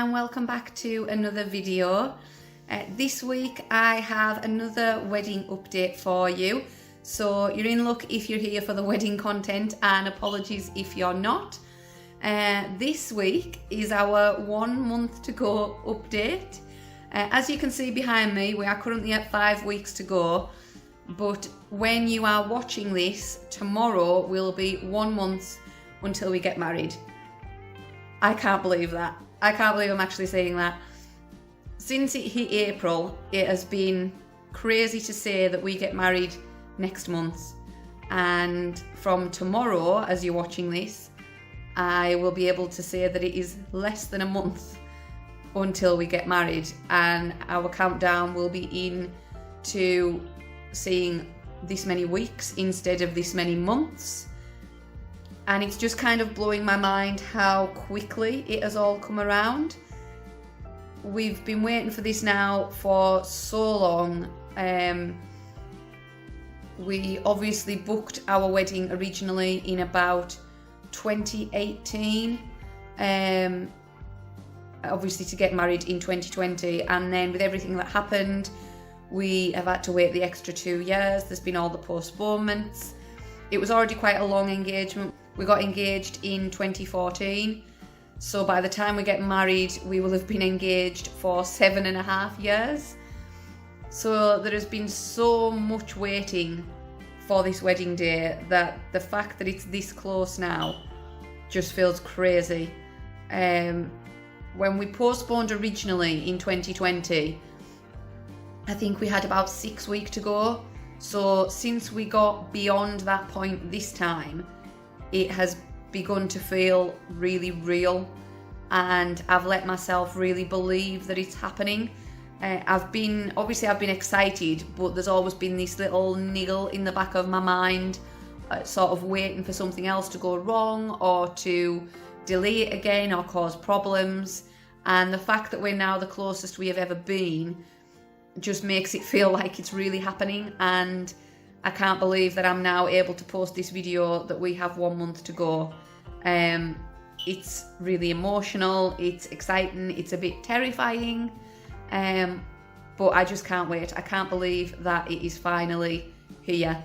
and welcome back to another video. This week I have another wedding update for you. So you're in luck if you're here for the wedding content, and apologies if you're not. This week is our 1 month to go update. As you can see behind me, we are currently at 5 weeks to go. But when you are watching this, tomorrow will be 1 month until we get married. I can't believe that. I can't believe I'm actually saying that. Since it hit April, it has been crazy to say that we get married next month. And from tomorrow, as you're watching this, I will be able to say that it is less than a month until we get married. And our countdown will be in to seeing this many weeks instead of this many months. And it's just kind of blowing my mind how quickly it has all come around. We've been waiting for this now for so long. We obviously booked our wedding originally in about 2018. Obviously to get married in 2020, and then with everything that happened, we have had to wait the extra 2 years. There's been all the postponements. It was already quite a long engagement. We got engaged in 2014, so by the time we get married, we will have been engaged for 7.5 years. So there has been so much waiting for this wedding day that the fact that it's this close now just feels crazy. When we postponed originally in 2020, I think we had about 6 weeks to go. So since we got beyond that point this time, it has begun to feel really real, and I've let myself really believe that it's happening. I've been excited, but there's always been this little niggle in the back of my mind, sort of waiting for something else to go wrong or to delay it again or cause problems. And the fact that we're now the closest we have ever been just makes it feel like it's really happening. And I can't believe that I'm now able to post this video that we have 1 month to go. It's really emotional, it's exciting, it's a bit terrifying, but I just can't wait. I can't believe that it is finally here.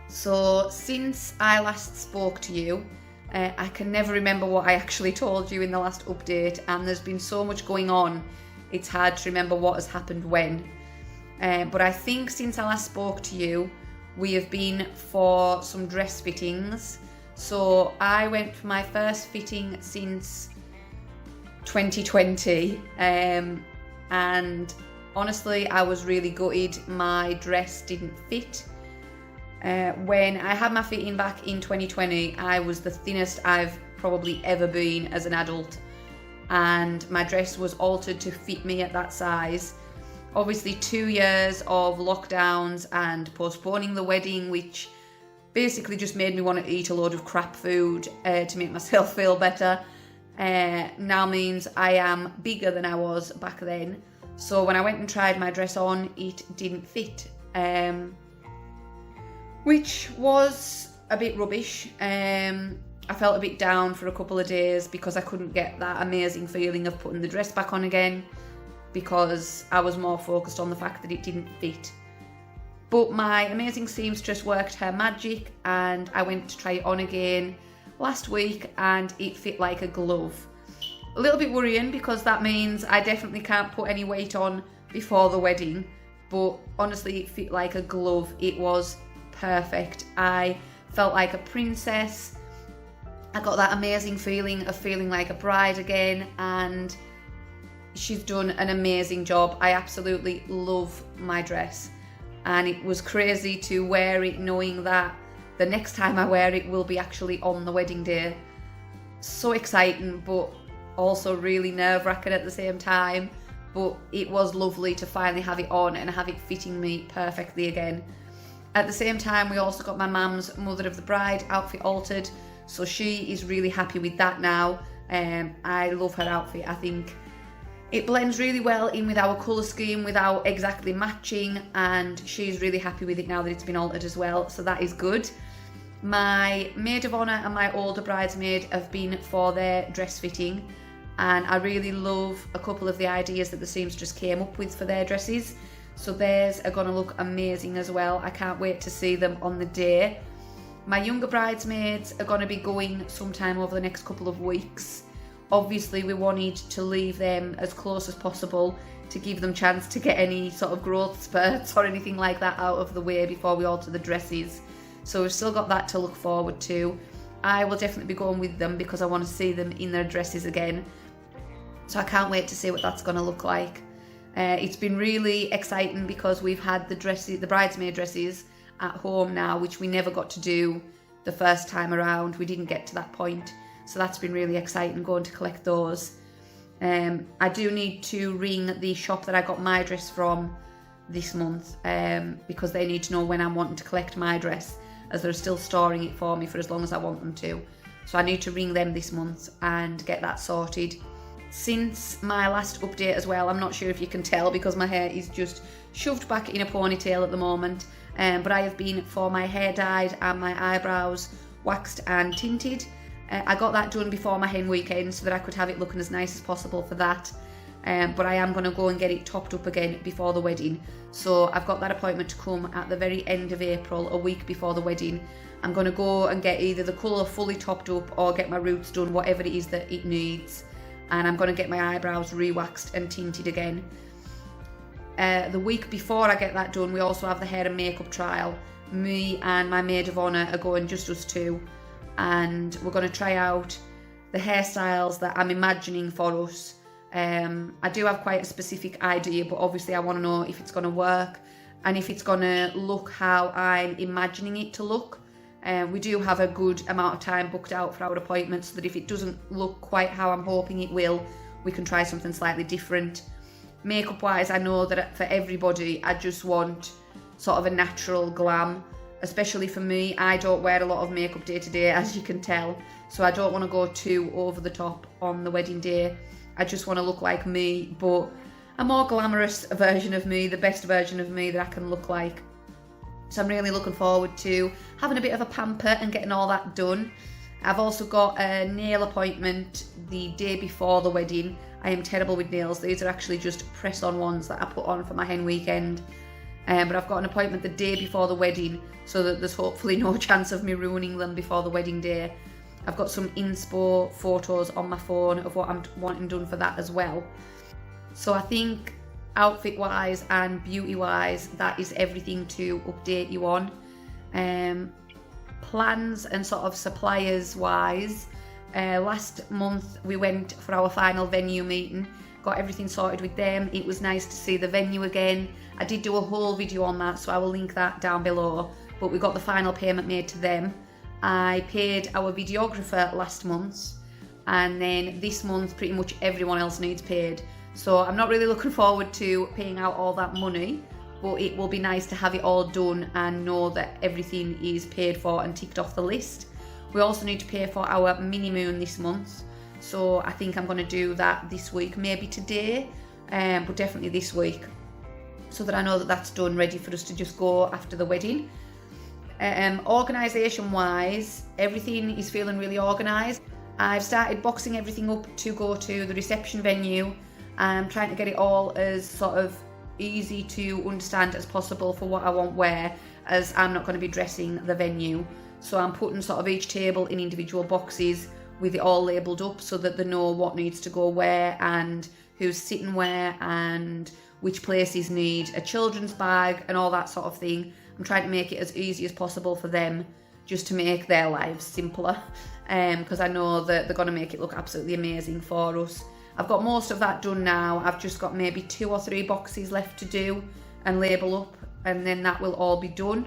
So since I last spoke to you, I can never remember what I actually told you in the last update, and there's been so much going on, it's hard to remember what has happened when. But I think since I last spoke to you, we have been for some dress fittings. So I went for my first fitting since 2020, and honestly I was really gutted my dress didn't fit. When I had my fitting back in 2020, I was the thinnest I've probably ever been as an adult, and my dress was altered to fit me at that size. Obviously 2 years of lockdowns and postponing the wedding, which basically just made me want to eat a load of crap food to make myself feel better, now means I am bigger than I was back then. So when I went and tried my dress on, it didn't fit, which was a bit rubbish. I felt a bit down for a couple of days because I couldn't get that amazing feeling of putting the dress back on again, because I was more focused on the fact that it didn't fit. But my amazing seamstress worked her magic, and I went to try it on again last week and it fit like a glove. A little bit worrying because that means I definitely can't put any weight on before the wedding, but honestly it fit like a glove. It was perfect. I felt like a princess. I got that amazing feeling of feeling like a bride again, and she's done an amazing job. I absolutely love my dress, and it was crazy to wear it knowing that the next time I wear it will be actually on the wedding day. So exciting, but also really nerve-wracking at the same time. But it was lovely to finally have it on and have it fitting me perfectly again. At the same time, we also got my mum's mother of the bride outfit altered, so she is really happy with that now. I love her outfit. I think it blends really well in with our colour scheme without exactly matching, and she's really happy with it now that it's been altered as well, so that is good. My maid of honour and my older bridesmaid have been for their dress fitting, and I really love a couple of the ideas that the seamstress came up with for their dresses. So theirs are going to look amazing as well. I can't wait to see them on the day. My younger bridesmaids are going to be going sometime over the next couple of weeks. Obviously we wanted to leave them as close as possible to give them chance to get any sort of growth spurts or anything like that out of the way before we alter the dresses. So we've still got that to look forward to. I will definitely be going with them because I want to see them in their dresses again. So I can't wait to see what that's going to look like. It's been really exciting because we've had the bridesmaid dresses at home now, which we never got to do the first time around. We didn't get to that point, so that's been really exciting going to collect those. I do need to ring the shop that I got my dress from this month because they need to know when I'm wanting to collect my dress, as they're still storing it for me for as long as I want them to. So I need to ring them this month and get that sorted. Since my last update as well, I'm not sure if you can tell because my hair is just shoved back in a ponytail at the moment, but I have been for my hair dyed and my eyebrows waxed and tinted. I got that done before my hen weekend so that I could have it looking as nice as possible for that, but I am going to go and get it topped up again before the wedding. So I've got that appointment to come at the very end of April, a week before the wedding. I'm going to go and get either the colour fully topped up or get my roots done, whatever it is that it needs. And I'm going to get my eyebrows re-waxed and tinted again. The week before I get that done, we also have the hair and makeup trial. Me and my maid of honour are going, just us two, and we're going to try out the hairstyles that I'm imagining for us. I do have quite a specific idea, but obviously I want to know if it's going to work and if it's going to look how I'm imagining it to look. We do have a good amount of time booked out for our appointment, so that if it doesn't look quite how I'm hoping it will, we can try something slightly different. Makeup wise, I know that for everybody, I just want sort of a natural glam, especially for me. I don't wear a lot of makeup day to day, as you can tell, so I don't want to go too over the top on the wedding day. I just want to look like me, but a more glamorous version of me, the best version of me that I can look like. So I'm really looking forward to having a bit of a pamper and getting all that done. I've also got a nail appointment the day before the wedding. I am terrible with nails. These are actually just press-on ones that I put on for my hen weekend. But I've got an appointment the day before the wedding, so that there's hopefully no chance of me ruining them before the wedding day. I've got some inspo photos on my phone of what I'm wanting done for that as well. So I think outfit wise and beauty wise, that is everything to update you on. Plans and sort of suppliers wise, last month we went for our final venue meeting, got everything sorted with them. It was nice to see the venue again. I did do a whole video on that, so I will link that down below, but we got the final payment made to them. I paid our videographer last month, and then this month pretty much everyone else needs paid. So I'm not really looking forward to paying out all that money, but it will be nice to have it all done and know that everything is paid for and ticked off the list. We also need to pay for our mini moon this month, so I think I'm going to do that this week, maybe today, but definitely this week, so that I know that that's done, ready for us to just go after the wedding. Organisation wise, everything is feeling really organised. I've started boxing everything up to go to the reception venue. I'm trying to get it all as sort of easy to understand as possible for what I want where, as I'm not going to be dressing the venue. So I'm putting sort of each table in individual boxes with it all labelled up so that they know what needs to go where and who's sitting where and which places need a children's bag and all that sort of thing. I'm trying to make it as easy as possible for them, just to make their lives simpler, because I know that they're going to make it look absolutely amazing for us. I've got most of that done now. I've just got maybe 2 or 3 boxes left to do and label up, and then that will all be done.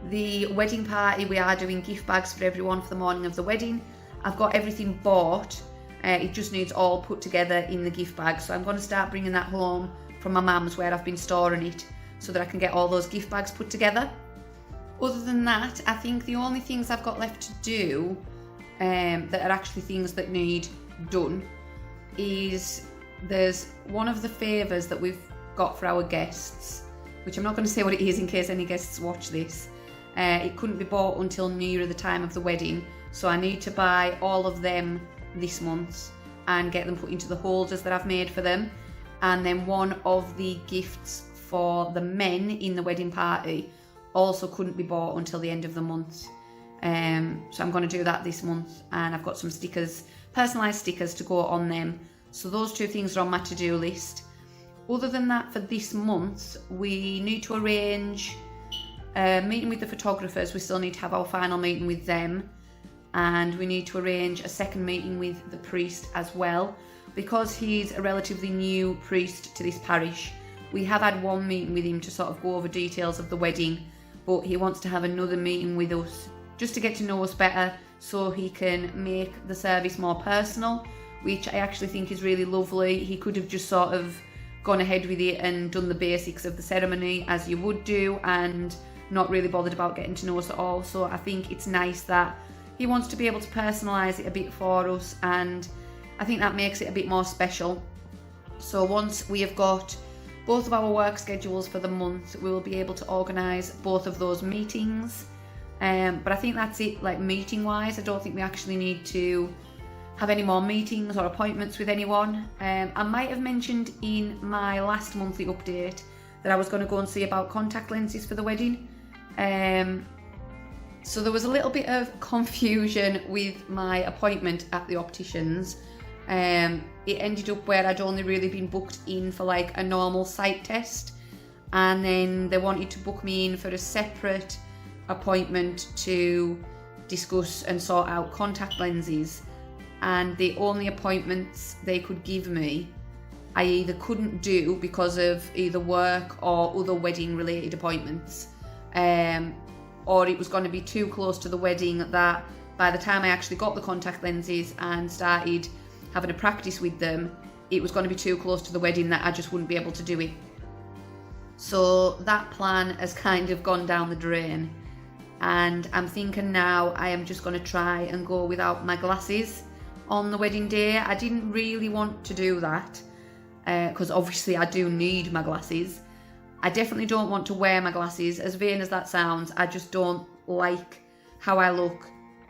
The wedding party, we are doing gift bags for everyone for the morning of the wedding. I've got everything bought. It just needs all put together in the gift bag. So I'm going to start bringing that home from my mum's where I've been storing it, so that I can get all those gift bags put together. Other than that, I think the only things I've got left to do that are actually things that need done is there's one of the favours that we've got for our guests, which I'm not going to say what it is in case any guests watch this. It couldn't be bought until nearer the time of the wedding, so I need to buy all of them this month, and get them put into the holders that I've made for them. And then one of the gifts for the men in the wedding party also couldn't be bought until the end of the month. So I'm going to do that this month, and I've got some stickers, personalised stickers to go on them. So those two things are on my to-do list. Other than that, for this month, we need to arrange a meeting with the photographers. We still need to have our final meeting with them, and we need to arrange a second meeting with the priest as well. Because he's a relatively new priest to this parish, we have had one meeting with him to sort of go over details of the wedding, but he wants to have another meeting with us just to get to know us better, so he can make the service more personal, which I actually think is really lovely. He could have just sort of gone ahead with it and done the basics of the ceremony as you would do, and not really bothered about getting to know us at all. So I think it's nice that he wants to be able to personalise it a bit for us, and I think that makes it a bit more special. So once we have got both of our work schedules for the month, we will be able to organise both of those meetings. But I think that's it, like meeting wise. I don't think we actually need to have any more meetings or appointments with anyone. I might have mentioned in my last monthly update that I was going to go and see about contact lenses for the wedding. So there was a little bit of confusion with my appointment at the opticians. It ended up where I'd only really been booked in for like a normal sight test, and then they wanted to book me in for a separate appointment to discuss and sort out contact lenses. And the only appointments they could give me, I either couldn't do because of either work or other wedding related appointments, or it was going to be too close to the wedding that by the time I actually got the contact lenses and started having a practice with them, it was going to be too close to the wedding that I just wouldn't be able to do it. So that plan has kind of gone down the drain, and I'm thinking now I am just going to try and go without my glasses on the wedding day. I didn't really want to do that because obviously I do need my glasses. I definitely don't want to wear my glasses, as vain as that sounds. I just don't like how I look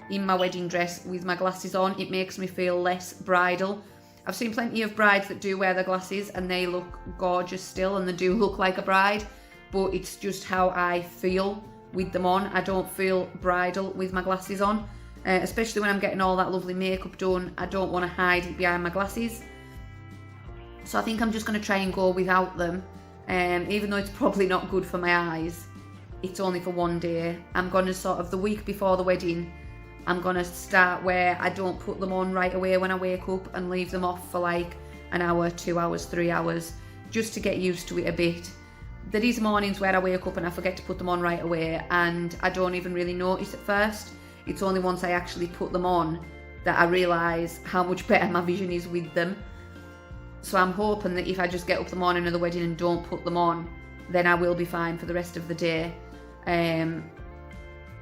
in my wedding dress with my glasses on. It makes me feel less bridal. I've seen plenty of brides that do wear their glasses and they look gorgeous still, and they do look like a bride, but it's just how I feel with them on. I don't feel bridal with my glasses on, especially when I'm getting all that lovely makeup done. I don't want to hide it behind my glasses. So I think I'm just going to try and go without them, even though it's probably not good for my eyes. It's only for one day. I'm going to sort of, the week before the wedding, I'm going to start where I don't put them on right away when I wake up and leave them off for like an hour, 2 hours, 3 hours, just to get used to it a bit. There is mornings where I wake up and I forget to put them on right away, and I don't even really notice at first. It's only once I actually put them on that I realise how much better my vision is with them. So I'm hoping that if I just get up the morning of the wedding and don't put them on, then I will be fine for the rest of the day.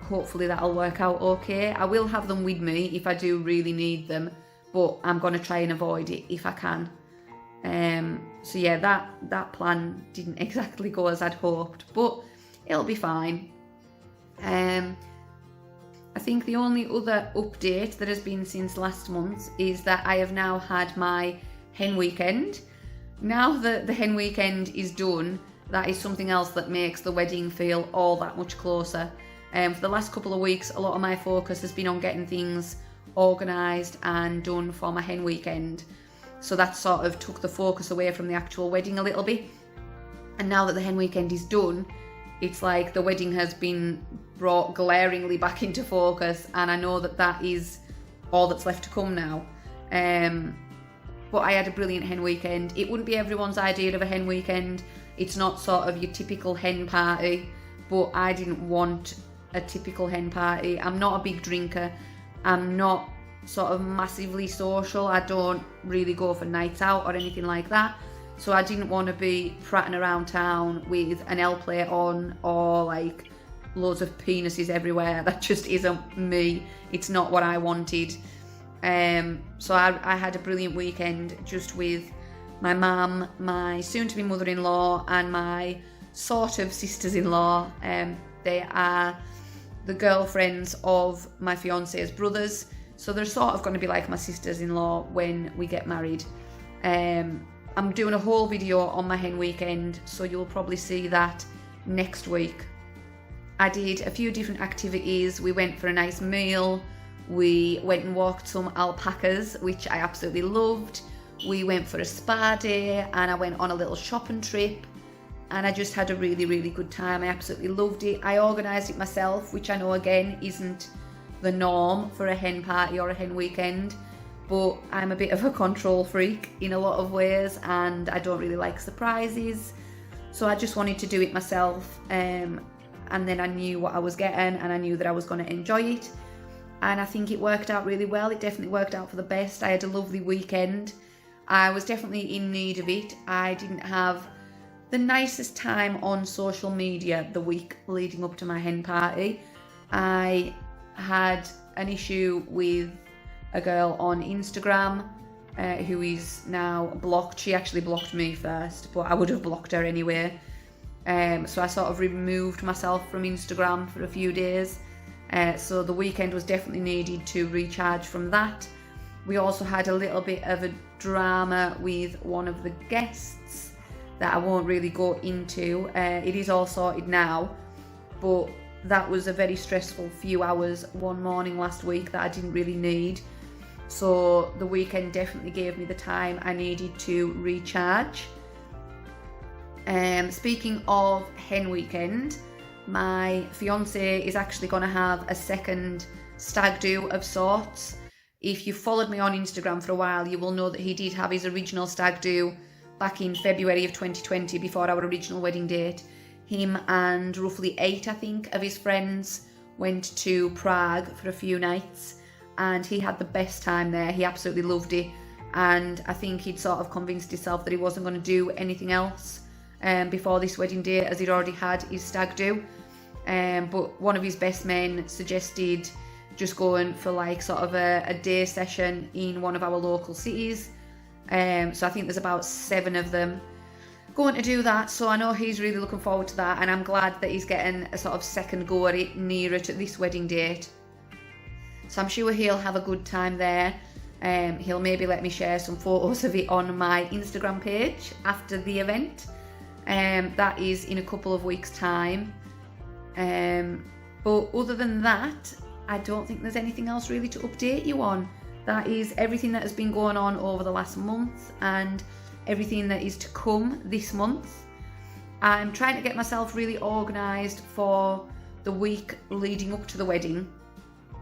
Hopefully that'll work out okay. I will have them with me if I do really need them, but I'm going to try and avoid it if I can. So yeah, that plan didn't exactly go as I'd hoped, but it'll be fine. I think the only other update that has been since last month is that I have now had my hen weekend. Now that the hen weekend is done, that is something else that makes the wedding feel all that much closer. For the last couple of weeks, a lot of my focus has been on getting things organised and done for my hen weekend. So that sort of took the focus away from the actual wedding a little bit. And now that the hen weekend is done, it's like the wedding has been brought glaringly back into focus, and I know that that is all that's left to come now. But I had a brilliant hen weekend. It wouldn't be everyone's idea of a hen weekend. It's not sort of your typical hen party, but I didn't want a typical hen party. I'm not a big drinker. I'm not sort of massively social. I don't really go for nights out or anything like that. So I didn't want to be prattling around town with an L plate on or like loads of penises everywhere. That just isn't me. It's not what I wanted. So I had a brilliant weekend just with my mum, my soon-to-be mother-in-law, and my sort of sisters-in-law. They are the girlfriends of my fiance's brothers. So they're sort of going to be like my sisters-in-law when we get married. I'm doing a whole video on my hen weekend, so you'll probably see that next week. I did a few different activities. We went for a nice meal. We went and walked some alpacas, which I absolutely loved. We went for a spa day, and I went on a little shopping trip, and I just had a really, really good time. I absolutely loved it. I organised it myself, which I know again isn't the norm for a hen party or a hen weekend, but I'm a bit of a control freak in a lot of ways, and I don't really like surprises, so I just wanted to do it myself. And then I knew what I was getting, and I knew that I was going to enjoy it, and I think it worked out really well. It definitely worked out for the best. I had a lovely weekend. I was definitely in need of it. I didn't have the nicest time on social media the week leading up to my hen party. I had an issue with a girl on Instagram who is now blocked. She actually blocked me first, but I would have blocked her anyway. So I sort of removed myself from Instagram for a few days. So the weekend was definitely needed to recharge from that. We also had a little bit of a drama with one of the guests that I won't really go into. It is all sorted now, but that was a very stressful few hours one morning last week that I didn't really need. So the weekend definitely gave me the time I needed to recharge. Speaking of hen weekend, my fiance is actually going to have a second stag do of sorts. If you followed me on Instagram for a while, you will know that he did have his original stag do back in February of 2020 before our original wedding date. Him and roughly 8, I think, of his friends went to Prague for a few nights, and he had the best time there. He absolutely loved it, and I think he'd sort of convinced himself that he wasn't going to do anything else before this wedding day, as he'd already had his stag do. But one of his best men suggested just going for like sort of a day session in one of our local cities. So I think there's about 7 of them going to do that, so I know he's really looking forward to that, and I'm glad that he's getting a sort of second go at it nearer to this wedding date. So I'm sure he'll have a good time there. He'll maybe let me share some photos of it on my Instagram page after the event. That is in a couple of weeks' time. But other than that, I don't think there's anything else really to update you on. That is everything that has been going on over the last month and everything that is to come this month. I'm trying to get myself really organised for the week leading up to the wedding.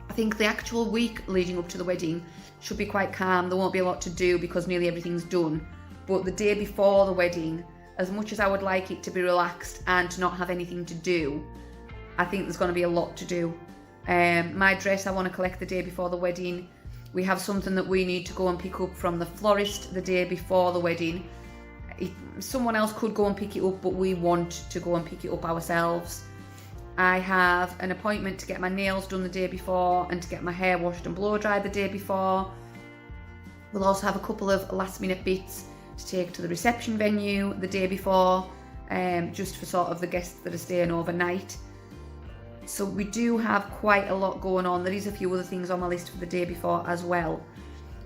I think the actual week leading up to the wedding should be quite calm. There won't be a lot to do because nearly everything's done. But the day before the wedding, as much as I would like it to be relaxed and to not have anything to do, I think there's going to be a lot to do. My dress I want to collect the day before the wedding. We have something that we need to go and pick up from the florist the day before the wedding. Someone else could go and pick it up, but we want to go and pick it up ourselves. I have an appointment to get my nails done the day before and to get my hair washed and blow dried the day before. We'll also have a couple of last minute bits to take to the reception venue the day before, just for sort of the guests that are staying overnight. So we do have quite a lot going on. There is a few other things on my list for the day before as well.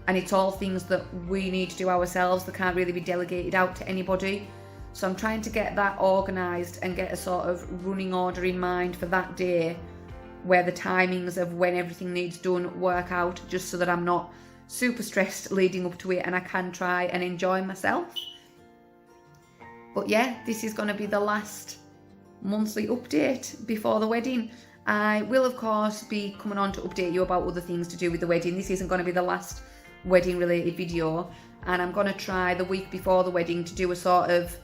And it's all things that we need to do ourselves. They can't really be delegated out to anybody. So I'm trying to get that organised and get a sort of running order in mind for that day, where the timings of when everything needs done work out, just so that I'm not super stressed leading up to it and I can try and enjoy myself. But yeah, this is going to be the last monthly update before the wedding. I will of course be coming on to update you about other things to do with the wedding. This isn't going to be the last wedding related video, and I'm going to try the week before the wedding to do a sort of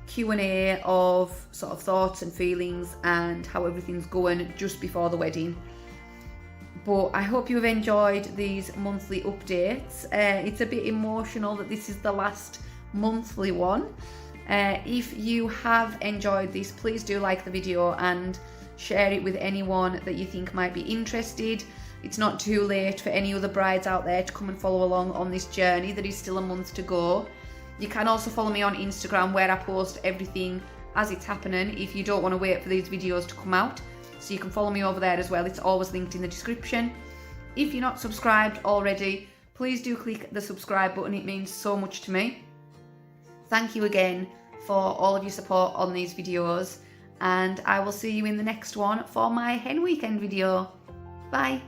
Q&A of sort of thoughts and feelings and how everything's going just before the wedding. But I hope you have enjoyed these monthly updates. It's a bit emotional that this is the last monthly one. If you have enjoyed this, please do like the video and share it with anyone that you think might be interested. It's not too late for any other brides out there to come and follow along on this journey. There is still a month to go. You can also follow me on Instagram, where I post everything as it's happening if you don't want to wait for these videos to come out. So you can follow me over there as well. It's always linked in the description. If you're not subscribed already, please do click the subscribe button. It means so much to me. Thank you again for all of your support on these videos, and I will see you in the next one for my hen weekend video. Bye.